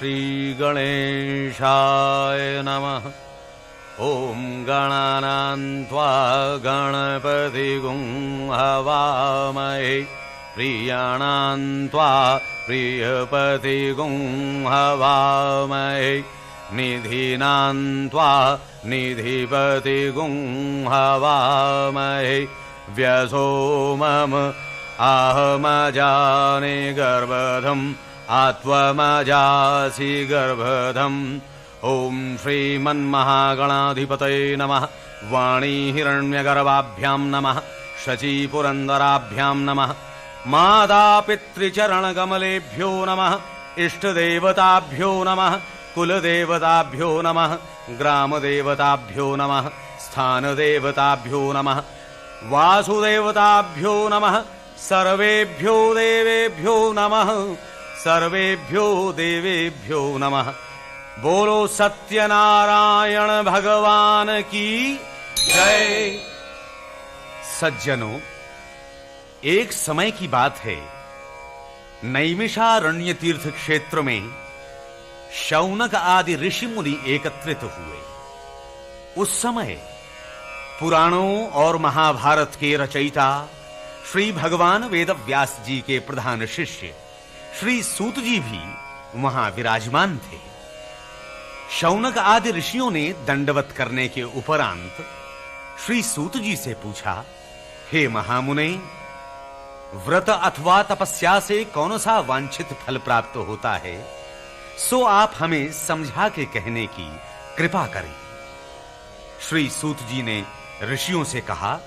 श्री गणेशाय नमः। ओम गणानां त्वा गणपतिगुं हवामहे प्रियाणां त्वा प्रियपतिगुं हवामहे निधीनां त्वा निधिपतिगुं हवामहे व्यसो मम आहमजाने गर्भधम् आत्वमजासि गर्भधम्। ओम श्रीमन्महागणाधिपतये नमः। वाणी हिरण्यगर्भाभ्यां नमः। शचीपुरन्दराभ्यां नमः। मातापितृचरणकमलेभ्यो नमः। इष्टदेवताभ्यो नमः। कुलदेवताभ्यो नमः। ग्रामदेवताभ्यो नमः। स्थानदेवताभ्यो नमः। वासुदेवताभ्यो नमः। सर्वेभ्यो देवेभ्यो नमः। सर्वेभ्यो देवेभ्यो नमः। बोलो सत्यनारायण भगवान की जय। सज्जनों, एक समय की बात है, नैमिषारण्य तीर्थ क्षेत्र में शौनक आदि ऋषि मुनि एकत्रित हुए। उस समय पुराणों और महाभारत के रचयिता श्री भगवान वेदव्यास जी के प्रधान शिष्य श्री सूत जी भी वहां विराजमान थे। शौनक आदि ऋषियों ने दंडवत करने के उपरांत श्री सूत जी से पूछा, हे महामुने, व्रत अथवा तपस्या से कौन सा वांछित फल प्राप्त होता है, सो आप हमें समझा के कहने की कृपा करें। श्री सूत जी ने ऋषियों से कहा,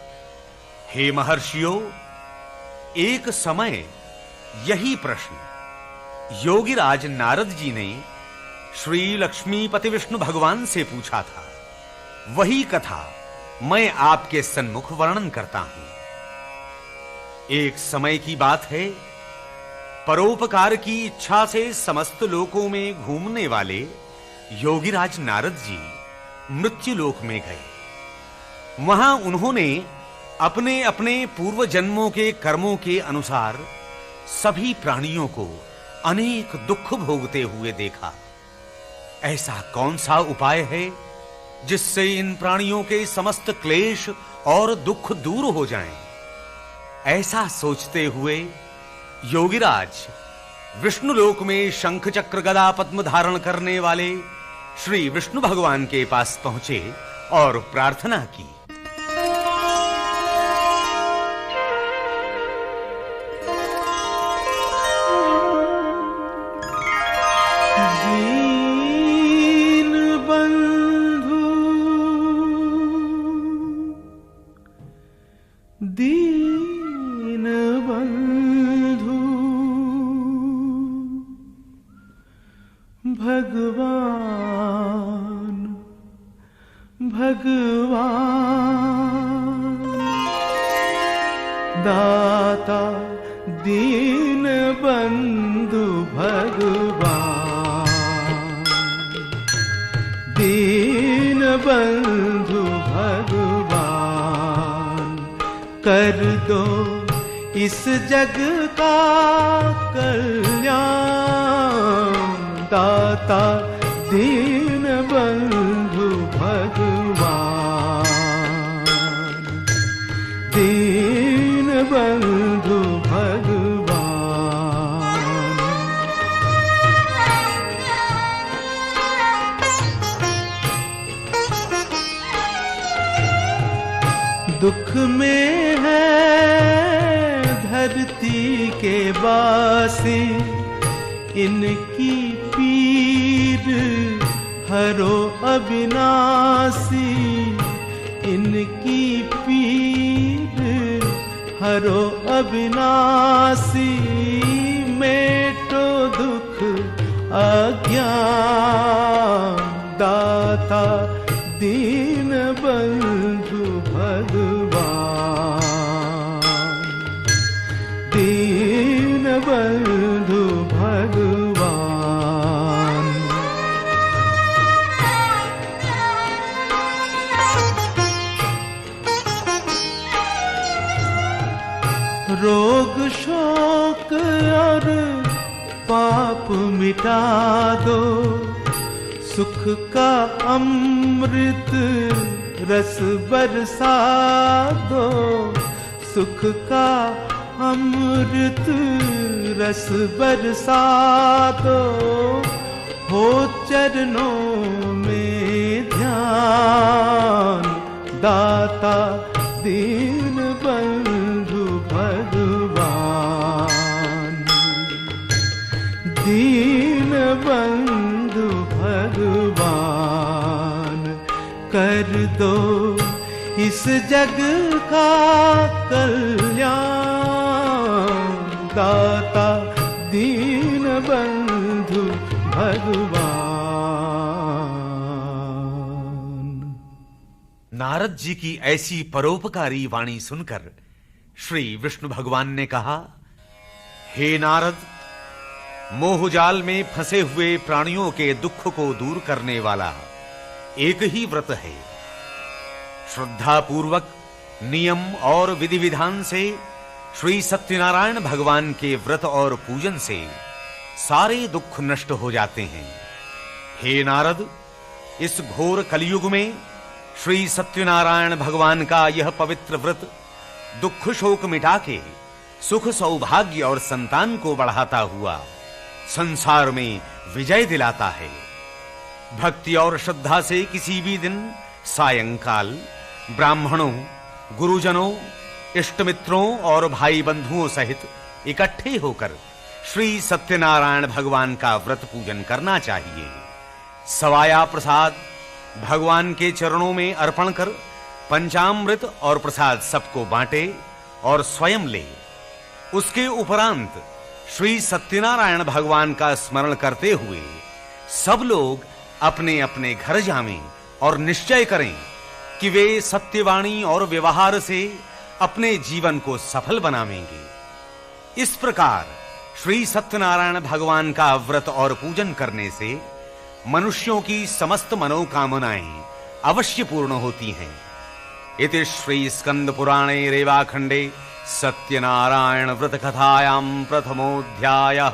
हे महर्षियों, एक समय यही प्रश्न योगीराज नारद जी ने श्री लक्ष्मीपति विष्णु भगवान से पूछा था। वही कथा मैं आपके सन्मुख वर्णन करता हूं। एक समय की बात है, परोपकार की इच्छा से समस्त लोकों में घूमने वाले योगीराज नारद जी मृत्युलोक में गए। वहां उन्होंने अपने अपने पूर्व जन्मों के कर्मों के अनुसार सभी प्राणियों को अनेक दुख भोगते हुए देखा। ऐसा कौन सा उपाय है जिससे इन प्राणियों के समस्त क्लेश और दुख दूर हो जाएं? ऐसा सोचते हुए योगीराज विष्णुलोक में शंख चक्र गदा पद्म धारण करने वाले श्री विष्णु भगवान के पास पहुंचे और प्रार्थना की। दीन बंधु भगवान भगवान दाता दीन बंधु भगवान दीन बंधु भगवान कर दो इस जग का कल्याण दाता दीन बंधु भगवान दीन बंधु भगवान। दुख में है धरती के वासी, इनकी पीर हरो अविनाशी, इनकी पीर हरो अविनाशी। मेटो दुख अज्ञान दाता दीन बंधु भगवान दीन बंधु भगवान। रोग शोक और पाप मिटा दो, सुख का अमृत रस बरसा दो, सुख का अमृत रस बरसा दो, हो चरणों में ध्यान, दाता दीन बंधु भगवान, दीन बंधु भगवान, कर दो इस जग का कल्याण, दाता दीन बंधु भगवान। नारद जी की ऐसी परोपकारी वाणी सुनकर श्री विष्णु भगवान ने कहा, हे नारद, मोहजाल में फंसे हुए प्राणियों के दुख को दूर करने वाला एक ही व्रत है। श्रद्धा पूर्वक नियम और विधि विधान से श्री सत्यनारायण भगवान के व्रत और पूजन से सारे दुख नष्ट हो जाते हैं। हे नारद, इस घोर कलयुग में श्री सत्यनारायण भगवान का यह पवित्र व्रत दुख शोक मिटा के सुख सौभाग्य और संतान को बढ़ाता हुआ संसार में विजय दिलाता है। भक्ति और श्रद्धा से किसी भी दिन सायंकाल ब्राह्मणों, गुरुजनों, इष्ट मित्रों और भाई बंधुओं सहित इकट्ठे होकर श्री सत्यनारायण भगवान का व्रत पूजन करना चाहिए। सवाया प्रसाद भगवान के चरणों में अर्पण कर पंचामृत और प्रसाद सबको बांटे और स्वयं ले। उसके उपरांत श्री सत्यनारायण भगवान का स्मरण करते हुए सब लोग अपने अपने घर जावें और निश्चय करें कि वे सत्यवाणी और व्यवहार से अपने जीवन को सफल बनावेंगे। इस प्रकार श्री सत्यनारायण भगवान का व्रत और पूजन करने से मनुष्यों की समस्त मनोकामनाएं अवश्य पूर्ण होती हैं। इति श्री स्कंद पुराणे रेवाखंडे सत्यनारायण व्रत कथायां प्रथमोऽध्यायः।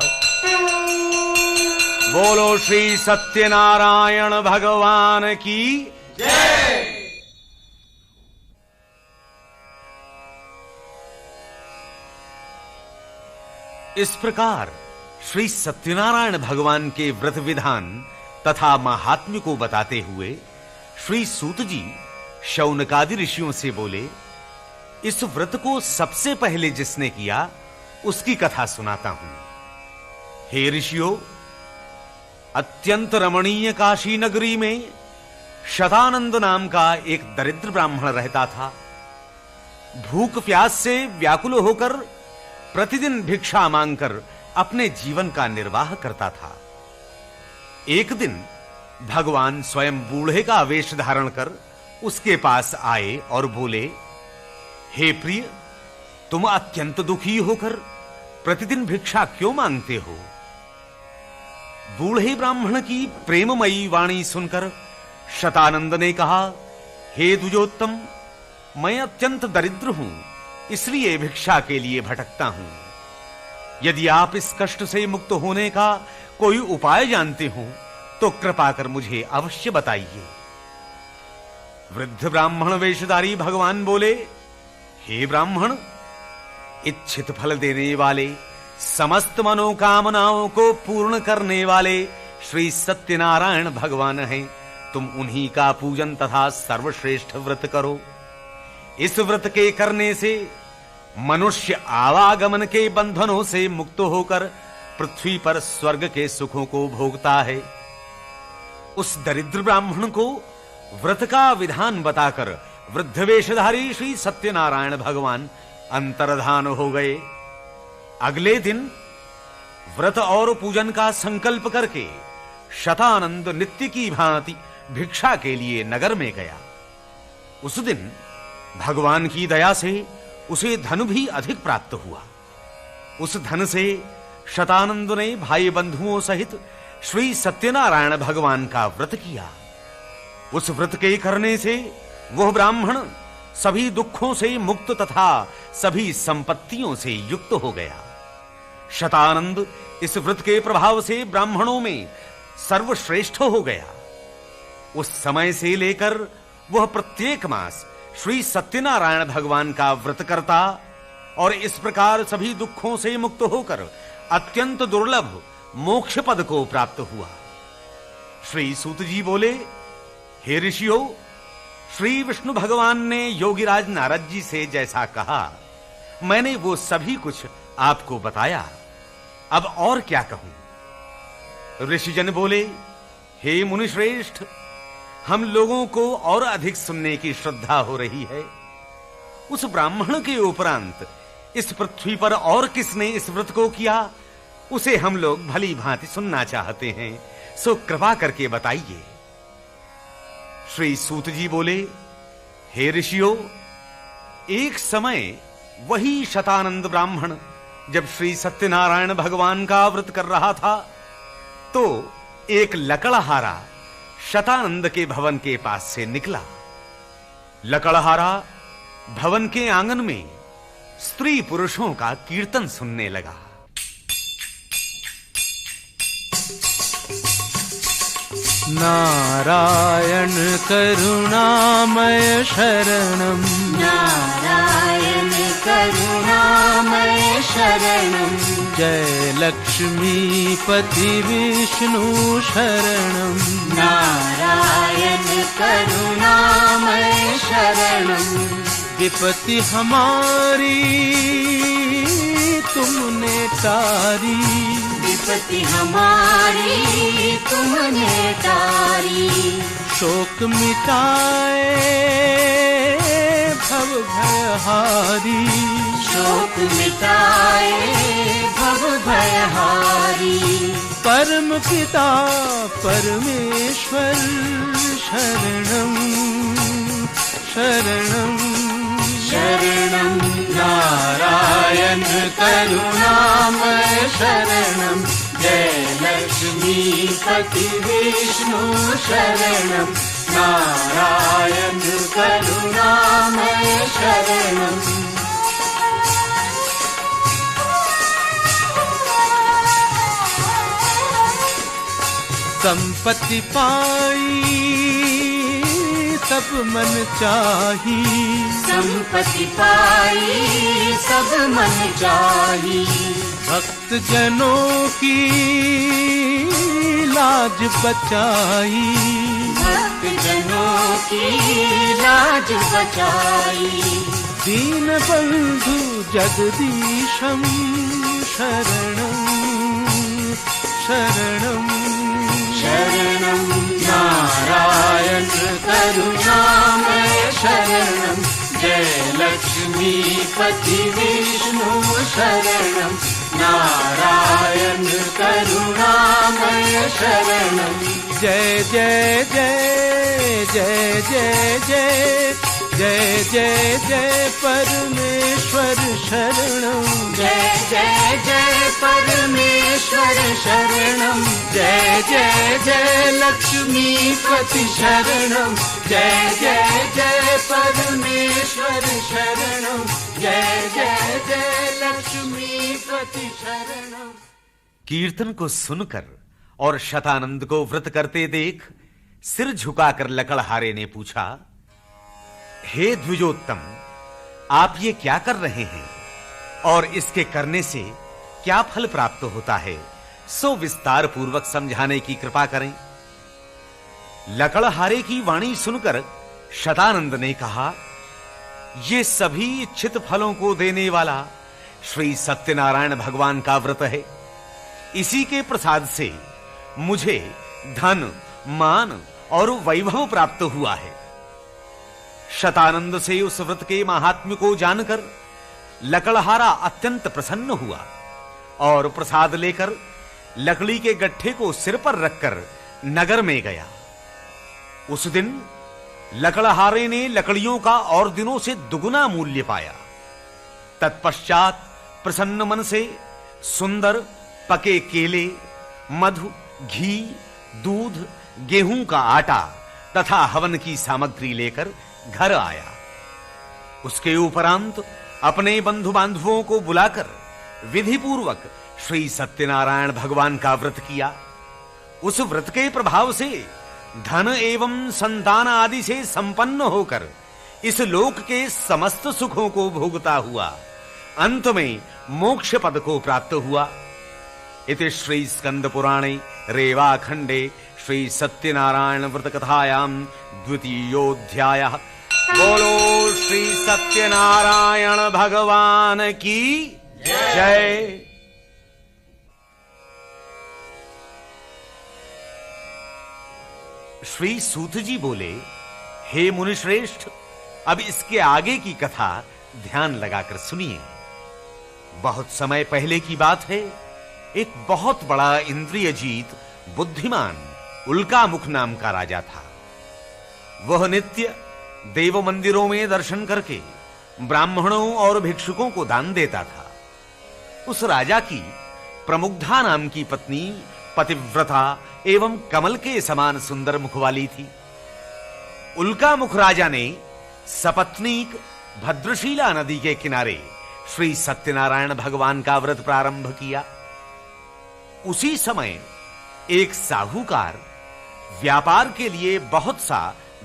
बोलो श्री सत्यनारायण भगवान की जय। इस प्रकार श्री सत्यनारायण भगवान के व्रत विधान तथा महात्म्य को बताते हुए श्री सूत जी शौनकादि ऋषियों से बोले, इस व्रत को सबसे पहले जिसने किया उसकी कथा सुनाता हूं। हे ऋषियों, अत्यंत रमणीय काशी नगरी में शतानंद नाम का एक दरिद्र ब्राह्मण रहता था। भूख प्यास से व्याकुल होकर प्रतिदिन भिक्षा मांगकर अपने जीवन का निर्वाह करता था। एक दिन भगवान स्वयं बूढ़े का वेश धारण कर उसके पास आए और बोले, हे प्रिय, तुम अत्यंत दुखी होकर प्रतिदिन भिक्षा क्यों मांगते हो? बूढ़े ब्राह्मण की प्रेममयी वाणी सुनकर शतानंद ने कहा, हे द्विजोत्तम, मैं अत्यंत दरिद्र हूं, इसलिए भिक्षा के लिए भटकता हूं। यदि आप इस कष्ट से मुक्त होने का कोई उपाय जानते हो तो कृपा कर मुझे अवश्य बताइए। वृद्ध ब्राह्मण वेशधारी भगवान बोले, हे ब्राह्मण, इच्छित फल देने वाले, समस्त मनोकामनाओं को पूर्ण करने वाले श्री सत्यनारायण भगवान हैं। तुम उन्हीं का पूजन तथा सर्वश्रेष्ठ व्रत करो। इस व्रत के करने से मनुष्य आवागमन के बंधनों से मुक्त होकर पृथ्वी पर स्वर्ग के सुखों को भोगता है। उस दरिद्र ब्राह्मण को व्रत का विधान बताकर वृद्ध वेशधारी श्री सत्यनारायण भगवान अंतर्धान हो गए। अगले दिन व्रत और पूजन का संकल्प करके शतानंद नित्य की भांति भिक्षा के लिए नगर में गया। उस दिन भगवान की दया से उसे धन भी अधिक प्राप्त हुआ। उस धन से शतानंद ने भाई बंधुओं सहित श्री सत्यनारायण भगवान का व्रत किया। उस व्रत के करने से वह ब्राह्मण सभी दुखों से मुक्त तथा सभी संपत्तियों से युक्त हो गया। शतानंद इस व्रत के प्रभाव से ब्राह्मणों में सर्वश्रेष्ठ हो गया। उस समय से लेकर वह प्रत्येक मास श्री सत्यनारायण भगवान का व्रत करता और इस प्रकार सभी दुखों से मुक्त होकर अत्यंत दुर्लभ मोक्ष पद को प्राप्त हुआ। श्री सूत जी बोले, हे ऋषियों, श्री विष्णु भगवान ने योगीराज नारद जी से जैसा कहा मैंने वो सभी कुछ आपको बताया, अब और क्या कहूं। ऋषिजन बोले, हे मुनिश्रेष्ठ, हम लोगों को और अधिक सुनने की श्रद्धा हो रही है। उस ब्राह्मण के उपरांत इस पृथ्वी पर और किसने इस व्रत को किया, उसे हम लोग भली भांति सुनना चाहते हैं, सो कृपा करके बताइए। श्री सूत जी बोले, हे ऋषियों, एक समय वही शतानंद ब्राह्मण जब श्री सत्यनारायण भगवान का व्रत कर रहा था तो एक लकड़हारा शतानंद के भवन के पास से निकला। लकड़हारा भवन के आंगन में स्त्री पुरुषों का कीर्तन सुनने लगा। नारायण करुणामय शरणं, नारायण करुणामय शरणं, जय लक्ष्मीपति विष्णु शरणं, नारायण करुणामय शरणं, विपत्ति हमारी तुमने तारी, विपत्ति हमारी तुमने तारी, शोक मिटाए भव भयहारी, शोक मिटाए भव भयहारी, परम पिता परमेश्वर शरणं शरणं शरणं, नारायण करुणामय शरणं, जय लक्ष्मीपति विष्णु शरणं, नारायण करुणामय शरणं। संपत्ति पाई सब मन चाही, संपत्ति पाई सब मन चाही, भक्त जनों की लाज बचाई, भक्त जनों की लाज बचाई, दीन बंधु जगदीशं शरणं शरणं शरणं, नारायण करुणामय शरणं, जय लक्ष्मीपति विष्णु शरणं, नारायण करुणामय शरणं, जय जय जय जय जय जय जय जय जय परमेश्वर शरणं, जय जय जय परमेश्वर शरणं, जय जय जय लक्ष्मीपति शरणं, जय जय जय परमेश्वर शरणं, जय जय जय लक्ष्मीपति शरणं। कीर्तन को सुनकर और शतानंद को व्रत करते देख सिर झुकाकर लकड़हारे ने पूछा, हे द्विजोत्तम, आप ये क्या कर रहे हैं और इसके करने से क्या फल प्राप्त होता है, सो विस्तार पूर्वक समझाने की कृपा करें। लकड़हारे की वाणी सुनकर शतानंद ने कहा, ये सभी इच्छित फलों को देने वाला श्री सत्यनारायण भगवान का व्रत है। इसी के प्रसाद से मुझे धन, मान और वैभव प्राप्त हुआ है। शतानंद से उस व्रत के महात्म्य को जानकर लकड़हारा अत्यंत प्रसन्न हुआ और प्रसाद लेकर लकड़ी के गट्ठे को सिर पर रखकर नगर में गया। उस दिन लकड़हारे ने लकड़ियों का और दिनों से दुगुना मूल्य पाया। तत्पश्चात प्रसन्न मन से सुंदर पके केले, मधु, घी, दूध, गेहूं का आटा तथा हवन की सामग्री लेकर घर आया। उसके उपरांत अपने बंधु बांधवों को बुलाकर विधि पूर्वक श्री सत्यनारायण भगवान का व्रत किया। उस व्रत के प्रभाव से धन एवं संतान आदि से संपन्न होकर इस लोक के समस्त सुखों को भोगता हुआ अंत में मोक्ष पद को प्राप्त हुआ। इति श्री स्कंद पुराणे रेवाखंडे श्री सत्यनारायण व्रत कथायां द्वितीयोऽध्यायः। बोलो श्री सत्यनारायण भगवान की जय। श्री सूत जी बोले, हे मुनिश्रेष्ठ, अब इसके आगे की कथा ध्यान लगाकर सुनिए। बहुत समय पहले की बात है। एक बहुत बड़ा इंद्रियजीत बुद्धिमान उल्कामुख नाम का राजा था। वह नित्य देव मंदिरों में दर्शन करके ब्राह्मणों और भिक्षुकों को दान देता था। उस राजा की प्रमुग्धा नाम की पत्नी पतिव्रता एवं कमल के समान सुंदर मुख वाली थी। उल्कामुख राजा ने सपत्नीक भद्रशीला नदी के किनारे श्री सत्यनारायण भगवान का व्रत प्रारंभ किया। उसी समय एक साहूकार व्यापार के लिए बहुत सा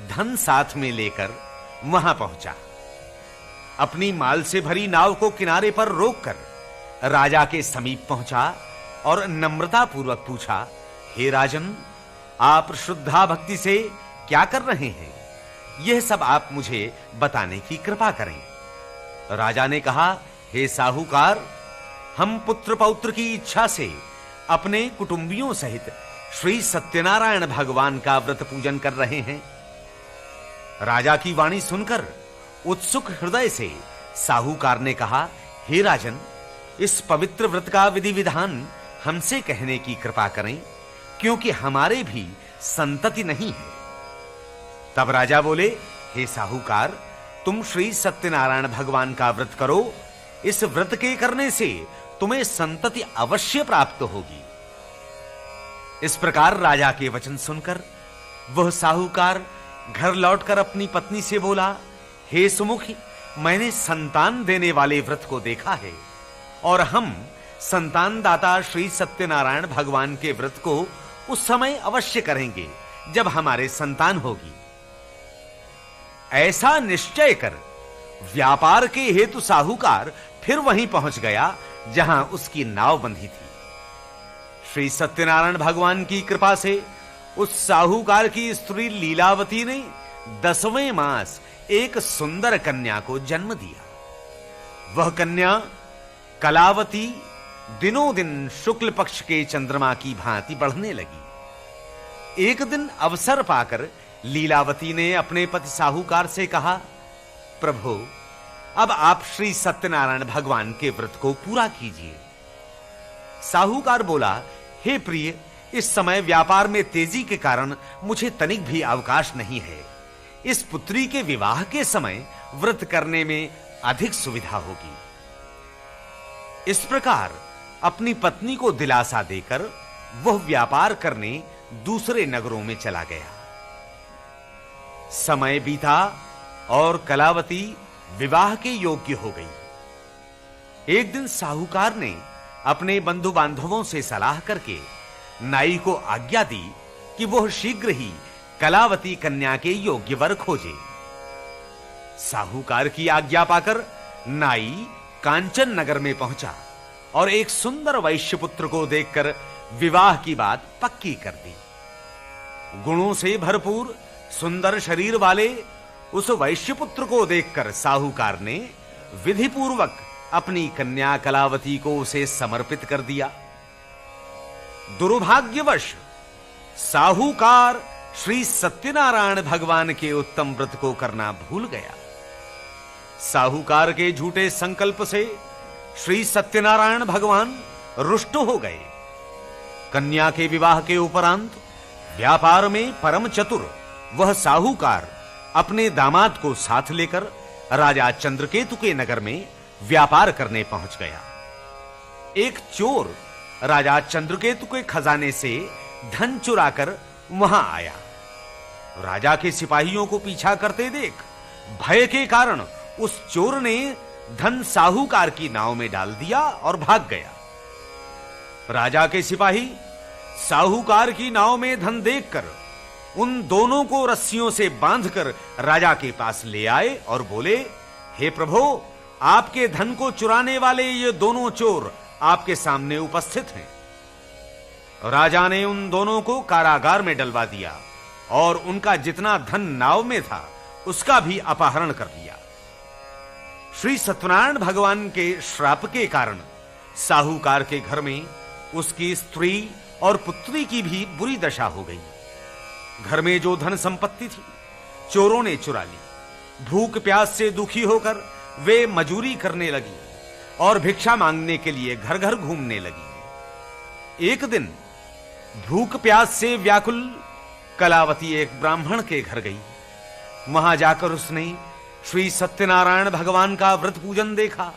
धन साथ में लेकर वहां पहुंचा। अपनी माल से भरी नाव को किनारे पर रोककर राजा के समीप पहुंचा और नम्रता पूर्वक पूछा, हे राजन, आप श्रद्धा भक्ति से क्या कर रहे हैं? यह सब आप मुझे बताने की कृपा करें। राजा ने कहा, हे साहूकार, हम पुत्र पौत्र की इच्छा से अपने कुटुंबियों सहित श्री सत्यनारायण भगवान का व्रत पूजन कर रहे हैं। राजा की वाणी सुनकर उत्सुक हृदय से साहूकार ने कहा, हे राजन, इस पवित्र व्रत का विधि विधान हमसे कहने की कृपा करें, क्योंकि हमारे भी संतति नहीं है। तब राजा बोले, हे साहूकार, तुम श्री सत्यनारायण भगवान का व्रत करो। इस व्रत के करने से तुम्हें संतति अवश्य प्राप्त होगी। इस प्रकार राजा के वचन सुनकर वह साहूकार घर लौटकर अपनी पत्नी से बोला, हे सुमुखी, मैंने संतान देने वाले व्रत को देखा है और हम संतान दाता श्री सत्यनारायण भगवान के व्रत को उस समय अवश्य करेंगे जब हमारे संतान होगी। ऐसा निश्चय कर व्यापार के हेतु साहूकार फिर वहीं पहुंच गया जहां उसकी नाव बंधी थी। श्री सत्यनारायण भगवान की कृपा से उस साहूकार की स्त्री लीलावती ने 10वें मास एक सुंदर कन्या को जन्म दिया। वह कन्या कलावती दिनों दिन शुक्ल पक्ष के चंद्रमा की भांति बढ़ने लगी। एक दिन अवसर पाकर लीलावती ने अपने पति साहूकार से कहा, प्रभु, अब आप श्री सत्यनारायण भगवान के व्रत को पूरा कीजिए। साहूकार बोला, हे प्रिय, इस समय व्यापार में तेजी के कारण मुझे तनिक भी अवकाश नहीं है। इस पुत्री के विवाह के समय व्रत करने में अधिक सुविधा होगी। इस प्रकार अपनी पत्नी को दिलासा देकर वह व्यापार करने दूसरे नगरों में चला गया। समय बीता और कलावती विवाह के योग्य हो गई। एक दिन साहूकार ने अपने बंधु बांधवों से सलाह करके नाई को आज्ञा दी कि वह शीघ्र ही कलावती कन्या के योग्य वर खोजे। साहूकार की आज्ञा पाकर नाई कांचन नगर में पहुंचा और एक सुंदर वैश्य पुत्र को देखकर विवाह की बात पक्की कर दी। गुणों से भरपूर सुंदर शरीर वाले उस वैश्य पुत्र को देखकर साहूकार ने विधि पूर्वक अपनी कन्या कलावती को उसे समर्पित कर दिया। दुर्भाग्यवश साहूकार श्री सत्यनारायण भगवान के उत्तम व्रत को करना भूल गया। साहूकार के झूठे संकल्प से श्री सत्यनारायण भगवान रुष्ट हो गए। कन्या के विवाह के उपरांत व्यापार में परम चतुर वह साहूकार अपने दामाद को साथ लेकर राजा चंद्रकेतु के नगर में व्यापार करने पहुंच गया। एक चोर राजा चंद्रकेतु के खजाने से धन चुराकर वहां आया। राजा के सिपाहियों को पीछा करते देख भय के कारण उस चोर ने धन साहूकार की नाव में डाल दिया और भाग गया। राजा के सिपाही साहूकार की नाव में धन देखकर उन दोनों को रस्सियों से बांधकर राजा के पास ले आए और बोले, हे प्रभु, आपके धन को चुराने वाले ये दोनों चोर आपके सामने उपस्थित हैं। राजा ने उन दोनों को कारागार में डलवा दिया और उनका जितना धन नाव में था उसका भी अपहरण कर लिया। श्री सत्यनारायण भगवान के श्राप के कारण साहूकार के घर में उसकी स्त्री और पुत्री की भी बुरी दशा हो गई। घर में जो धन संपत्ति थी चोरों ने चुरा ली। भूख प्यास से दुखी होकर वे मजूरी करने लगी और भिक्षा मांगने के लिए घर घर घूमने लगी। एक दिन भूख प्यास से व्याकुल कलावती एक ब्राह्मण के घर गई। वहां जाकर उसने श्री सत्यनारायण भगवान का व्रत पूजन देखा।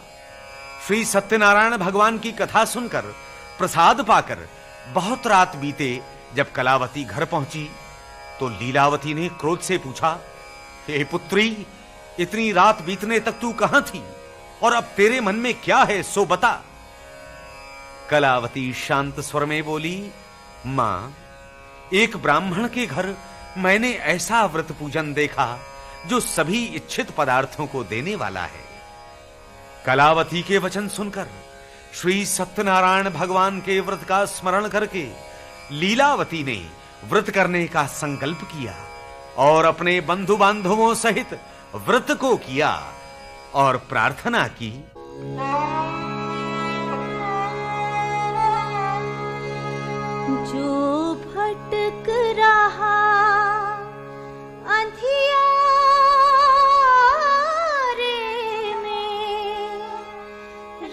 श्री सत्यनारायण भगवान की कथा सुनकर प्रसाद पाकर बहुत रात बीते जब कलावती घर पहुंची तो लीलावती ने क्रोध से पूछा, हे पुत्री, इतनी रात बीतने तक तू कहां थी और अब तेरे मन में क्या है सो बता। कलावती शांत स्वर में बोली, मां, एक ब्राह्मण के घर मैंने ऐसा व्रत पूजन देखा जो सभी इच्छित पदार्थों को देने वाला है। कलावती के वचन सुनकर श्री सत्यनारायण भगवान के व्रत का स्मरण करके लीलावती ने व्रत करने का संकल्प किया और अपने बंधु बांधवों सहित व्रत को किया और प्रार्थना की, जो भटक रहा अंधियारे में,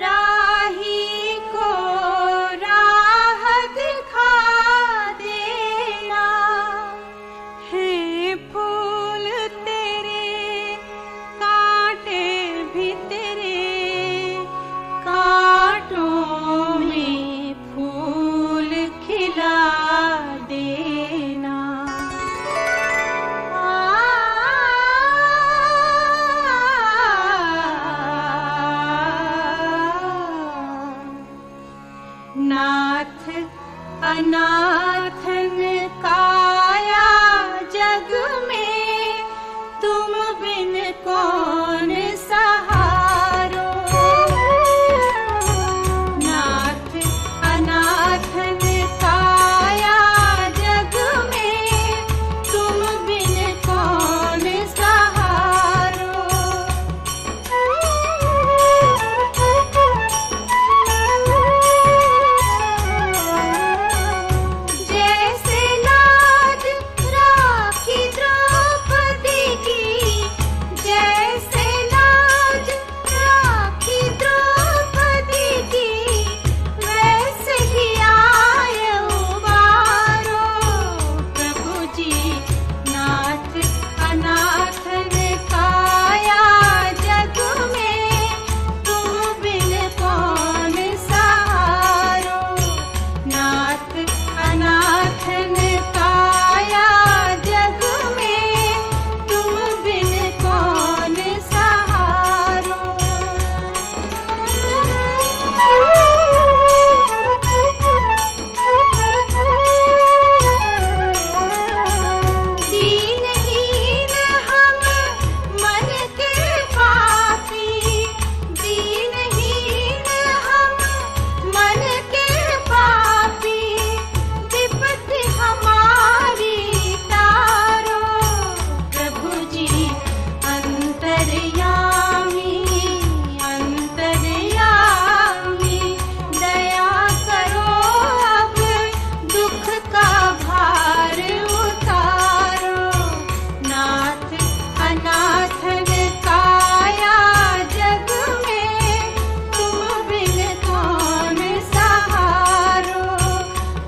राही को राह दिखा देना। हे फूल तेरे कांटे भी तेरे कांटों में फूल खिला देना। नाथ अनाथन काया जग में, तुम बिन कौन सहारो। नाथ अनाथन काया जग में, तुम बिन कौन सहारो। जैसे लाज राखी द्रौपदी की, जैसे लाज राखी द्रौपदी की, वैसे ही आए उबारो। प्रभु जी नाथ अनाथन काया जग में, तुम बिन कौन सहारो। नाथ अनाथन काया जग में, तुम बिन कौन सहारो। दीनहीन हम मन के पापी, दीनहीन हम मन के पापी, विपत्ति हमारी तारो। प्रभु जी अंतर्यामी, अंतर्यामी, दया करो अब दुख का भार उतारो। नाथ अनाथन काया जग में, तुम बिन कौन सहारो।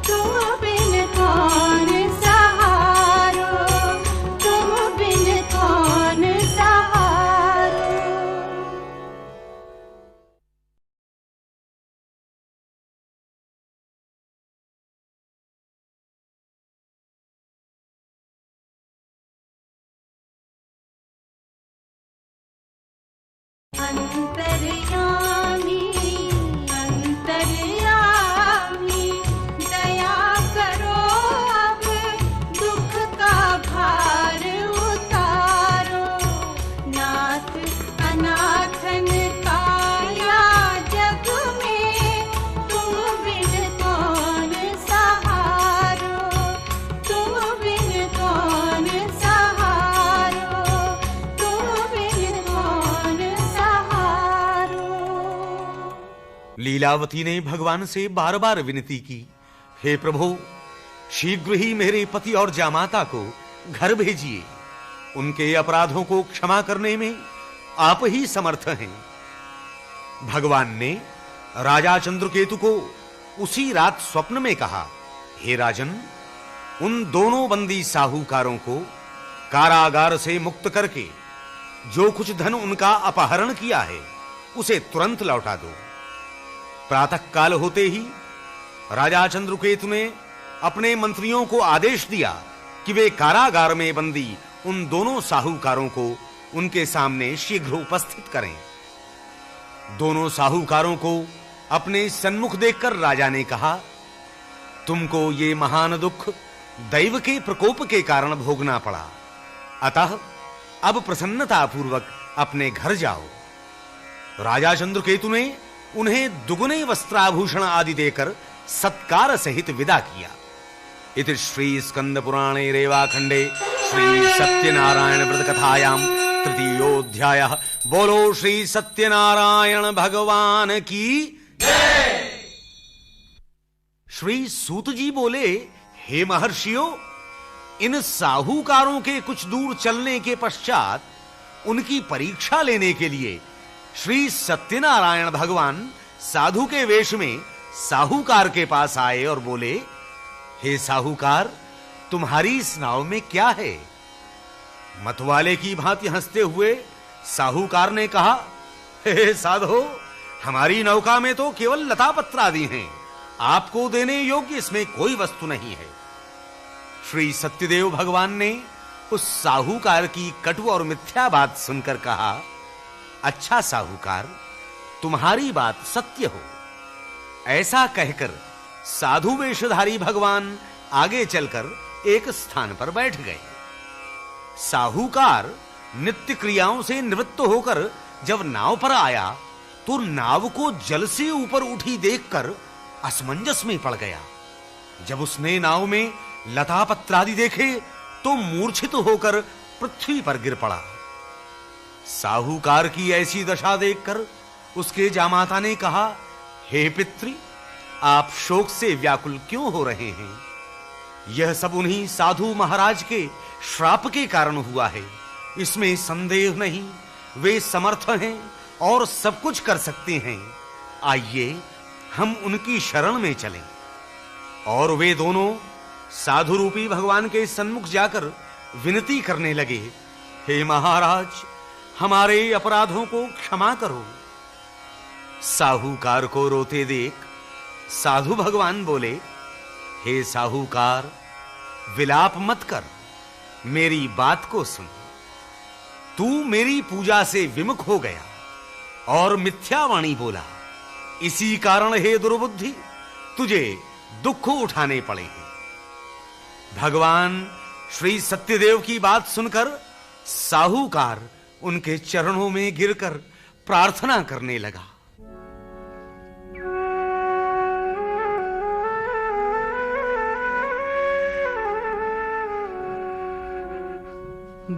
तुम बिन कौन सहारो, तुम बिन कौन सहारो। अंतर्यामी, अंतर्यामी, लीलावती ने भगवान से बार बार विनती की, हे प्रभु, शीघ्र ही मेरे पति और जामाता को घर भेजिए। उनके अपराधों को क्षमा करने में आप ही समर्थ हैं। भगवान ने राजा चंद्रकेतु को उसी रात स्वप्न में कहा, हे राजन, उन दोनों बंदी साहूकारों को कारागार से मुक्त करके जो कुछ धन उनका अपहरण किया है उसे तुरंत लौटा दो। प्रातः काल होते ही राजा चंद्रकेतु ने अपने मंत्रियों को आदेश दिया कि वे कारागार में बंदी उन दोनों साहूकारों को उनके सामने शीघ्र उपस्थित करें। दोनों साहूकारों को अपने सन्मुख देखकर राजा ने कहा, तुमको ये महान दुख दैव के प्रकोप के कारण भोगना पड़ा, अतः अब प्रसन्नता पूर्वक अपने घर जाओ। राजा चंद्रकेतु ने उन्हें दुगुने वस्त्राभूषण आदि देकर सत्कार सहित विदा किया। इति श्री स्कंद पुराणे रेवाखंडे श्री सत्यनारायण व्रत कथायां तृतीयोऽध्यायः। बोलो श्री सत्यनारायण भगवान की जय। श्री सूत जी बोले, हे महर्षियों, इन साहूकारों के कुछ दूर चलने के पश्चात उनकी परीक्षा लेने के लिए श्री सत्यनारायण भगवान साधु के वेश में साहूकार के पास आए और बोले, हे साहूकार, तुम्हारी इस नाव में क्या है? मतवाले की भांति हंसते हुए साहूकार ने कहा, हे साधो, हमारी नौका में तो केवल लता पत्र आदि हैं, आपको देने योग्य इसमें कोई वस्तु नहीं है। श्री सत्यदेव भगवान ने उस साहूकार की कटु और मिथ्या बात सुनकर कहा, अच्छा साहूकार, तुम्हारी बात सत्य हो। ऐसा कहकर साधु वेशधारी भगवान आगे चलकर एक स्थान पर बैठ गए। साहूकार नित्य क्रियाओं से निवृत्त होकर जब नाव पर आया तो नाव को जल से ऊपर उठी देखकर असमंजस में पड़ गया। जब उसने नाव में लता पत्र आदि देखे तो मूर्छित होकर पृथ्वी पर गिर पड़ा। साहूकार की ऐसी दशा देखकर उसके जामाता ने कहा, हे पितृ, आप शोक से व्याकुल क्यों हो रहे हैं? यह सब उन्हीं साधु महाराज के श्राप के कारण हुआ है, इसमें संदेह नहीं। वे समर्थ हैं और सब कुछ कर सकते हैं। आइए हम उनकी शरण में चलें। और वे दोनों साधु रूपी भगवान के सन्मुख जाकर विनती करने लगे, हे महाराज, हमारे अपराधों को क्षमा करो। साहूकार को रोते देख साधु भगवान बोले, हे साहूकार, विलाप मत कर, मेरी बात को सुन। तू मेरी पूजा से विमुख हो गया और मिथ्यावाणी बोला, इसी कारण हे दुर्बुद्धि तुझे दुख उठाने पड़े हैं। भगवान श्री सत्यदेव की बात सुनकर साहूकार उनके चरणों में गिरकर प्रार्थना करने लगा।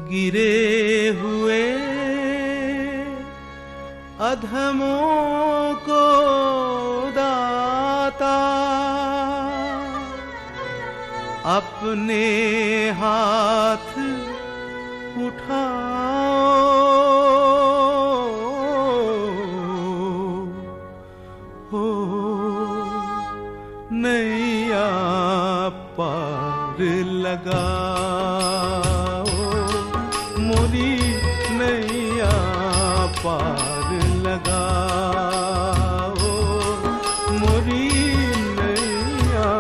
गिरे हुए अधमों को दाता अपने हाथ उठाओ, हो नैया पार लगाओ, मोरी नैया पार लगाओ, मोरी नैया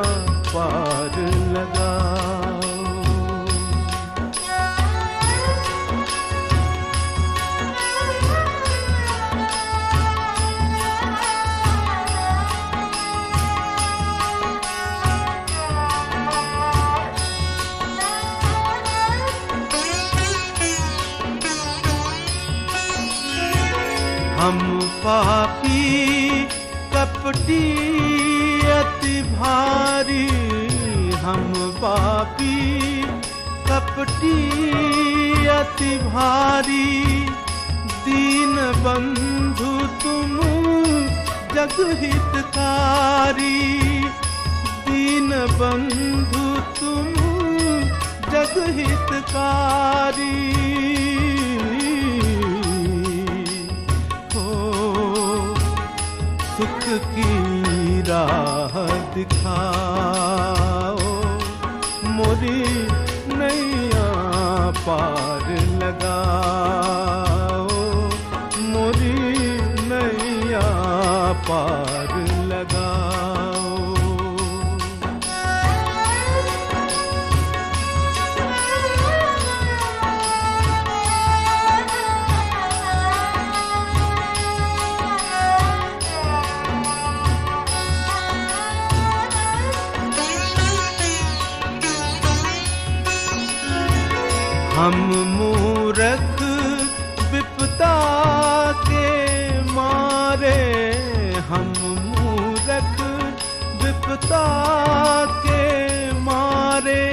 पार लगाओ। हम पापी कपटी अति भारी, हम पापी कपटी अति भारी, दीन बंधु तुम जग हितकारी, दीन बंधु तुम जग हितकारी। सुख की राह दिखाओ, मोरी नैया पार लगाओ, मोरी नैया पार लगाओ। हम मूरख विपदा के मारे, हम मूरख विपदा के मारे,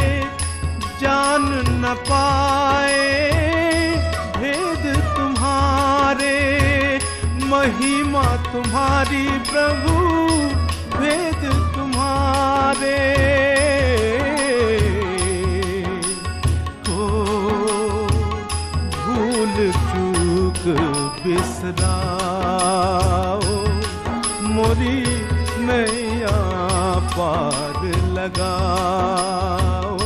जान न पाए भेद तुम्हारे, महिमा तुम्हारी प्रभु भेद तुम्हारे। बिसराओ, मोरी नैया पार लगाओ,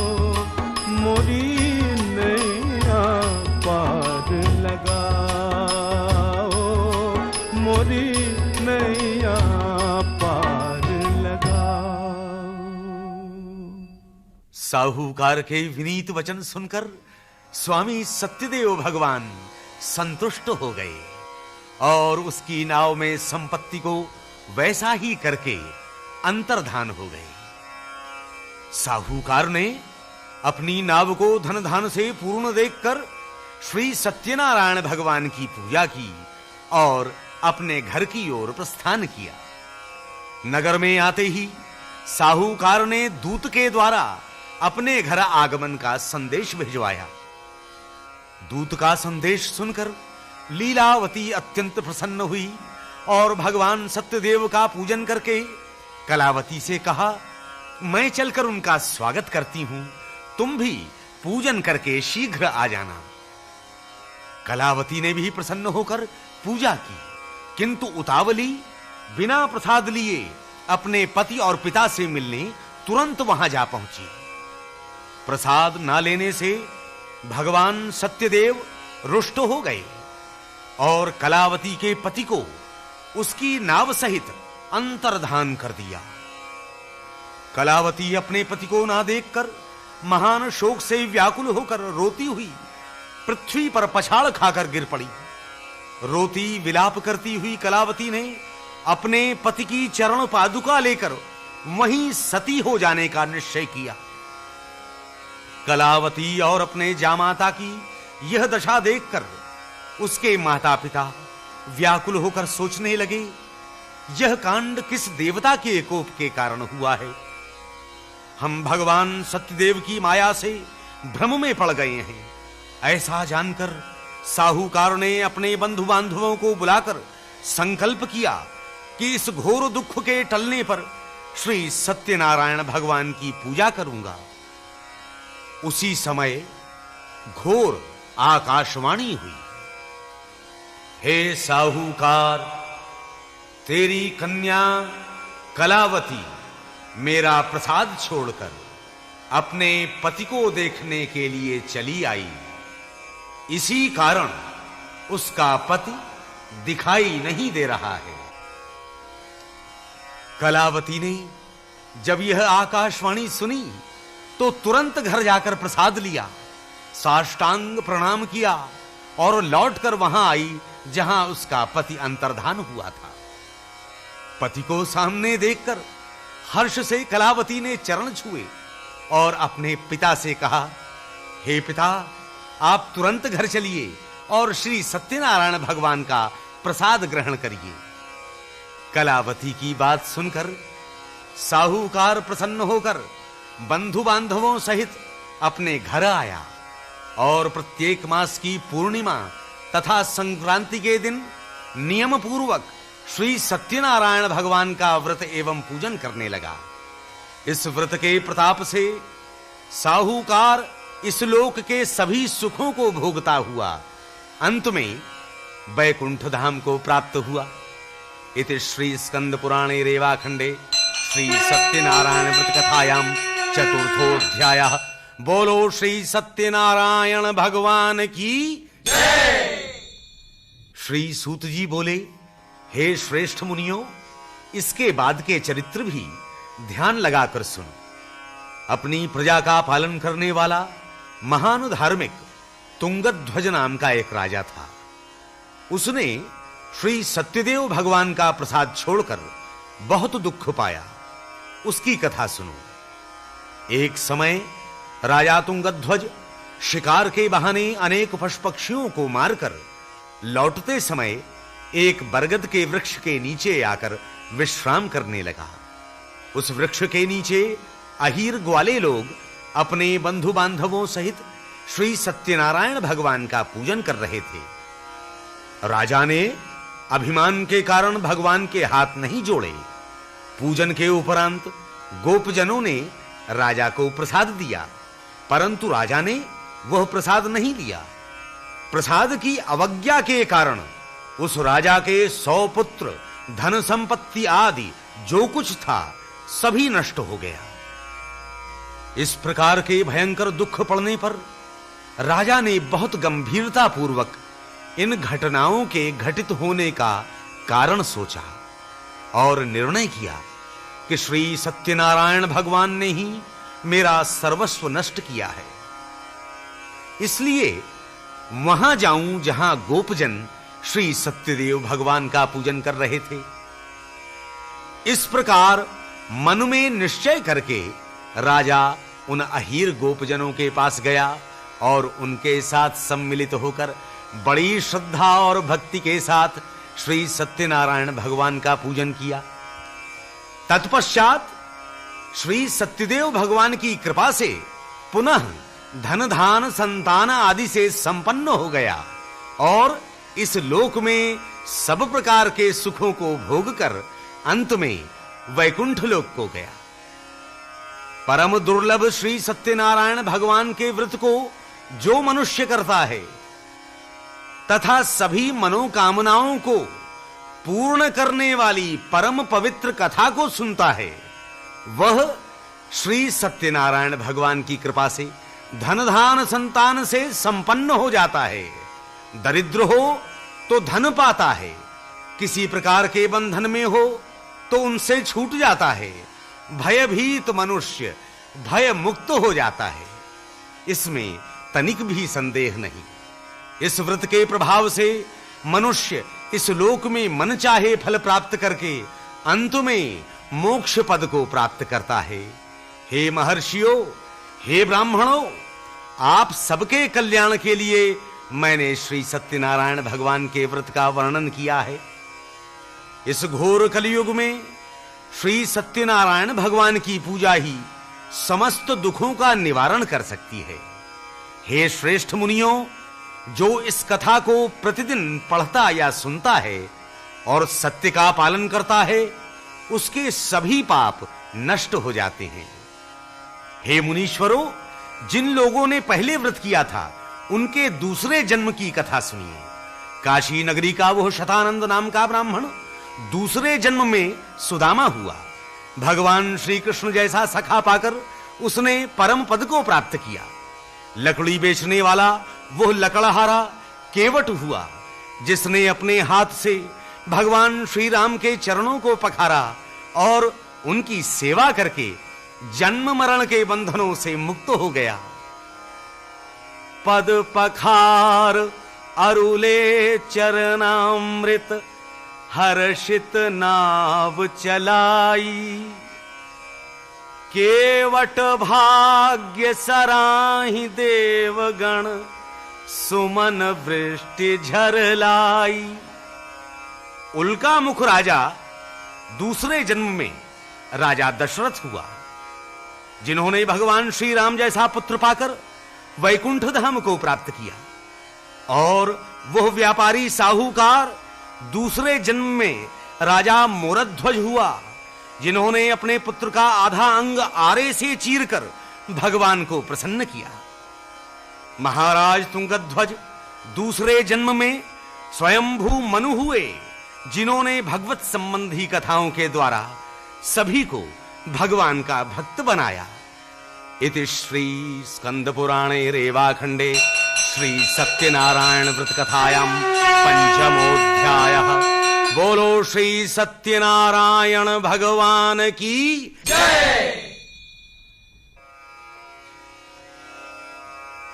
मोरी नैया पार लगाओ, मोरी नैया पार लगाओ। साहूकार के विनीत वचन सुनकर स्वामी सत्यदेव भगवान संतुष्ट हो गए और उसकी नाव में संपत्ति को वैसा ही करके अंतर्धान हो गए। साहूकार ने अपनी नाव को धन धान से पूर्ण देखकर श्री सत्यनारायण भगवान की पूजा की और अपने घर की ओर प्रस्थान किया। नगर में आते ही साहूकार ने दूत के द्वारा अपने घर आगमन का संदेश भिजवाया। दूत का संदेश सुनकर लीलावती अत्यंत प्रसन्न हुई और भगवान सत्यदेव का पूजन करके कलावती से कहा, मैं चलकर उनका स्वागत करती हूं, तुम भी पूजन करके शीघ्र आ जाना। कलावती ने भी प्रसन्न होकर पूजा की, किंतु उतावली बिना प्रसाद लिए अपने पति और पिता से मिलने तुरंत वहां जा पहुंची। प्रसाद ना लेने से भगवान सत्यदेव रुष्ट हो गए और कलावती के पति को उसकी नाव सहित अंतर्धान कर दिया। कलावती अपने पति को ना देखकर महान शोक से व्याकुल होकर रोती हुई पृथ्वी पर पछाड़ खाकर गिर पड़ी। रोती विलाप करती हुई कलावती ने अपने पति की चरण पादुका लेकर वहीं सती हो जाने का निश्चय किया। कलावती और अपने जामाता की यह दशा देखकर उसके माता पिता व्याकुल होकर सोचने लगे, यह कांड किस देवता के कोप के कारण हुआ है। हम भगवान सत्यदेव की माया से भ्रम में पड़ गए हैं। ऐसा जानकर साहूकार ने अपने बंधु बांधवों को बुलाकर संकल्प किया कि इस घोर दुख के टलने पर श्री सत्यनारायण भगवान की पूजा करूंगा। उसी समय घोर आकाशवाणी हुई, हे साहूकार, तेरी कन्या कलावती मेरा प्रसाद छोड़कर अपने पति को देखने के लिए चली आई। इसी कारण उसका पति दिखाई नहीं दे रहा है। कलावती ने जब यह आकाशवाणी सुनी तो तुरंत घर जाकर प्रसाद लिया, साष्टांग प्रणाम किया और लौटकर वहां आई जहां उसका पति अंतर्धान हुआ था। पति को सामने देखकर हर्ष से कलावती ने चरण छुए और अपने पिता से कहा, हे पिता, आप तुरंत घर चलिए और श्री सत्यनारायण भगवान का प्रसाद ग्रहण करिए। कलावती की बात सुनकर साहूकार प्रसन्न होकर बंधु बांधवों सहित अपने घर आया और प्रत्येक मास की पूर्णिमा तथा संक्रांति के दिन नियम पूर्वक श्री सत्यनारायण भगवान का व्रत एवं पूजन करने लगा। इस व्रत के प्रताप से साहूकार इस लोक के सभी सुखों को भोगता हुआ अंत में वैकुंठ धाम को प्राप्त हुआ। इति श्री स्कंद पुराणे रेवाखंडे श्री सत्यनारायण व्रत कथायां चतुर्थोऽध्यायः। बोलो श्री सत्यनारायण भगवान की जय। श्री सूत जी बोले, हे श्रेष्ठ मुनियों, इसके बाद के चरित्र भी ध्यान लगाकर सुनो। अपनी प्रजा का पालन करने वाला महान धार्मिक तुंगध्वज नाम का एक राजा था। उसने श्री सत्यदेव भगवान का प्रसाद छोड़कर बहुत दुख पाया। उसकी कथा सुनो। एक समय राजा तुंगध्वज शिकार के बहाने अनेक पशु पक्षियों को मारकर लौटते समय एक बरगद के वृक्ष के नीचे आकर विश्राम करने लगा। उस वृक्ष के नीचे अहीर ग्वाले लोग अपने बंधु बांधवों सहित श्री सत्यनारायण भगवान का पूजन कर रहे थे। राजा ने अभिमान के कारण भगवान के हाथ नहीं जोड़े। पूजन के उपरांत गोपजनों ने राजा को प्रसाद दिया, परंतु राजा ने वह प्रसाद नहीं लिया। प्रसाद की अवज्ञा के कारण उस राजा के 100 पुत्र, धन संपत्ति आदि जो कुछ था सभी नष्ट हो गया। इस प्रकार के भयंकर दुख पड़ने पर राजा ने बहुत गंभीरता पूर्वक इन घटनाओं के घटित होने का कारण सोचा और निर्णय किया कि श्री सत्यनारायण भगवान ने ही मेरा सर्वस्व नष्ट किया है। इसलिए वहां जाऊं जहां गोपजन श्री सत्यदेव भगवान का पूजन कर रहे थे। इस प्रकार मन में निश्चय करके राजा उन अहीर गोपजनों के पास गया और उनके साथ सम्मिलित होकर बड़ी श्रद्धा और भक्ति के साथ श्री सत्यनारायण भगवान का पूजन किया। तत्पश्चात श्री सत्यदेव भगवान की कृपा से पुनः धन धान संतान आदि से संपन्न हो गया और इस लोक में सब प्रकार के सुखों को भोगकर अंत में वैकुंठ लोक को गया। परम दुर्लभ श्री सत्यनारायण भगवान के व्रत को जो मनुष्य करता है तथा सभी मनोकामनाओं को पूर्ण करने वाली परम पवित्र कथा को सुनता है, वह श्री सत्यनारायण भगवान की कृपा से धन धान संतान से संपन्न हो जाता है। दरिद्र हो तो धन पाता है, किसी प्रकार के बंधन में हो तो उनसे छूट जाता है, भयभीत मनुष्य भय मुक्त हो जाता है। इसमें तनिक भी संदेह नहीं। इस व्रत के प्रभाव से मनुष्य इस लोक में मन चाहे फल प्राप्त करके अंत में मोक्ष पद को प्राप्त करता है। हे महर्षियों, हे ब्राह्मणों, आप सबके कल्याण के लिए मैंने श्री सत्यनारायण भगवान के व्रत का वर्णन किया है। इस घोर कलयुग में श्री सत्यनारायण भगवान की पूजा ही समस्त दुखों का निवारण कर सकती है। हे श्रेष्ठ मुनियों, जो इस कथा को प्रतिदिन पढ़ता या सुनता है और सत्य का पालन करता है, उसके सभी पाप नष्ट हो जाते हैं। हे मुनीश्वरों, जिन लोगों ने पहले व्रत किया था उनके दूसरे जन्म की कथा सुनिए। काशी नगरी का वह शतानंद नाम का ब्राह्मण दूसरे जन्म में सुदामा हुआ। भगवान श्री कृष्ण जैसा सखा पाकर उसने परम पद को प्राप्त किया। लकड़ी बेचने वाला वह लकड़हारा केवट हुआ, जिसने अपने हाथ से भगवान श्री राम के चरणों को पखारा और उनकी सेवा करके जन्म मरण के बंधनों से मुक्त हो गया। पद पखार अरुले चरणामृत हर्षित नाव चलाई, केवट भाग्य सराहि देवगण सुमन वृष्टि झरलाई। उल्का मुख राजा दूसरे जन्म में राजा दशरथ हुआ, जिन्होंने भगवान श्री राम जैसा पुत्र पाकर वैकुंठ धाम को प्राप्त किया। और वह व्यापारी साहूकार दूसरे जन्म में राजा मोरध्वज हुआ, जिन्होंने अपने पुत्र का आधा अंग आरे से चीरकर भगवान को प्रसन्न किया। महाराज तुंगध्वज दूसरे जन्म में स्वयंभू मनु हुए, जिन्होंने भगवत संबंधी कथाओं के द्वारा सभी को भगवान का भक्त बनाया। इति श्री स्कंद पुराणे रेवाखंडे श्री सत्यनारायण व्रत कथायां पंचमोऽध्यायः। बोलो श्री सत्यनारायण भगवान की जय।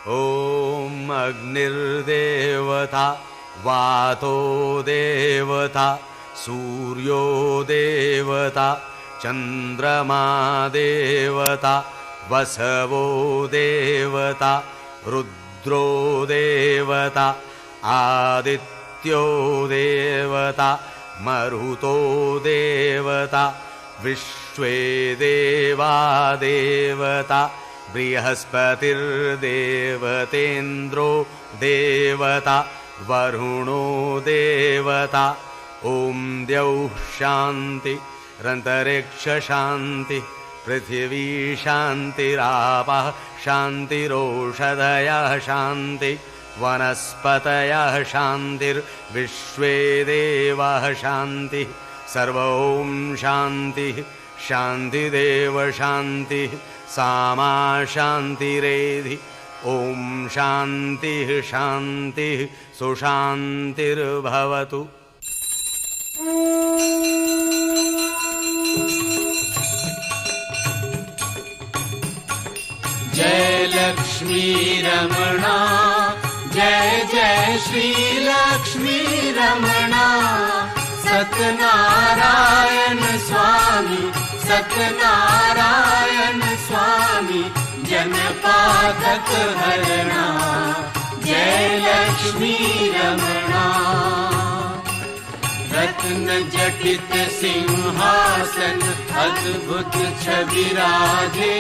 ओम अग्निर्देवता, वातो देवता, सूर्यो देवता, चंद्रमा देवता, वसवो देवता, रुद्रो देवता, आदित्यो देवता, मरुतो देवता, विश्वे देवा देवता, बृहस्पतिर्देवतेन्द्रो देवता, वरुणो देवता। ओम द्यौः शान्ति, रन्तरिक्ष शान्ति, पृथिवी शान्तिरापः शान्तिरोषधयः शान्ति, वनस्पतयः शान्तिर्विश्वे देवाः शान्ति। सर्वं शान्तिः शान्तिदेव शान्तिः, सामा शान्तिरेधि। ओम शान्तिः शान्तिः सुशान्तिर्भवतु। जय लक्ष्मी रमणा, जय जय श्री लक्ष्मी रमणा। सत्यनारायण स्वामी, सत्यनारायण स्वामी, जनपादक हरणा। जय लक्ष्मी रमणा। रत्न जटित सिंहासन, अद्भुत छवि राजे।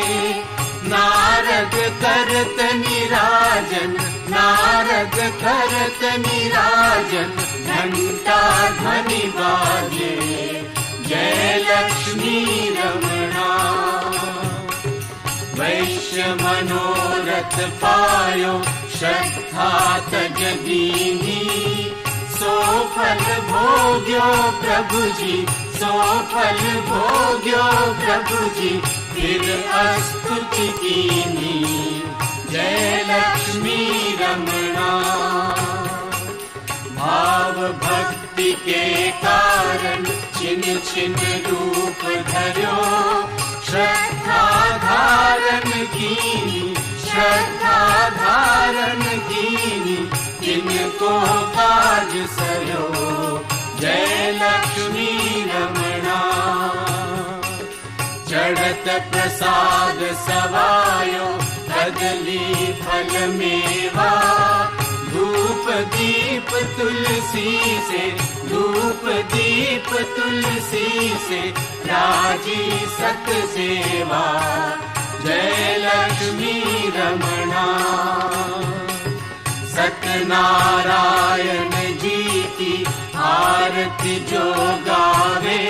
नारद करत निराजन, नारद करत निराजन, घंटा ध्वनि बाजे। जय लक्ष्मी रमणा। वैश्य मनोरथ पायो, श्रद्धा तज दीनी। सो फल भोग्यो प्रभु जी, सो फल भोग्यो प्रभु जी, फिर स्तुति कीनी। जय लक्ष्मी रमणा। भाव भक्ति के कारण छिन छिन रूप धर्यो। श्रद्धा धारण कीनी, श्रद्धा धारण कीनी, जिनको काज सयो। जय लक्ष्मी रमणा। चढ़त प्रसाद सवायो, कदली फल मेवा। धूप दीप तुलसी से, धूप दीप तुलसी से, राजी सत सेवा। जय लक्ष्मी रमणा। सत्यनारायण जी की आरती जो गावे।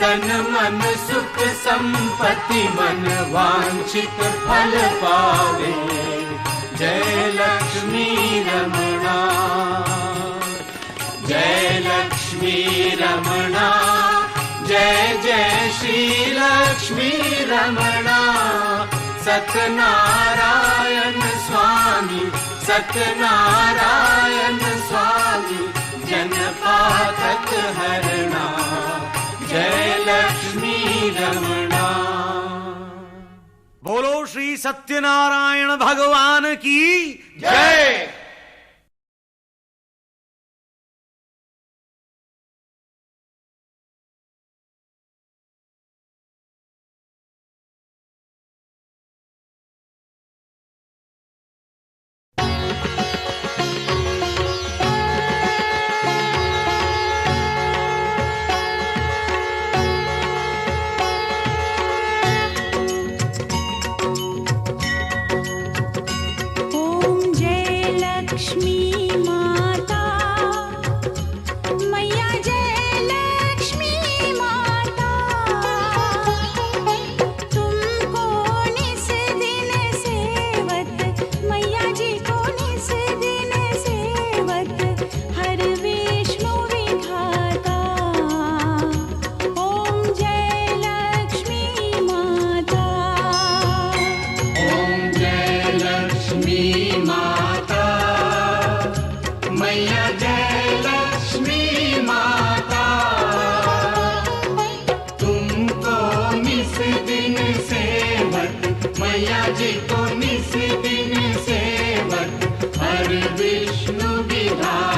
तन मन सुख संपत्ति, मन वांछित फल पावे। जय लक्ष्मी रमणा। जय लक्ष्मी रमणा। जय जय श्री लक्ष्मी रमणा। सत्यनारायण स्वामी, सत्यनारायण स्वामी, जनपादक हरणा। जय लक्ष्मी रमणा। बोलो श्री सत्यनारायण भगवान की जय। ओम जय मैया जय लक्ष्मी माता, तुमको निस दिन सेवक, मैया जी को निस दिन सेवक, हर विष्णु विधाता।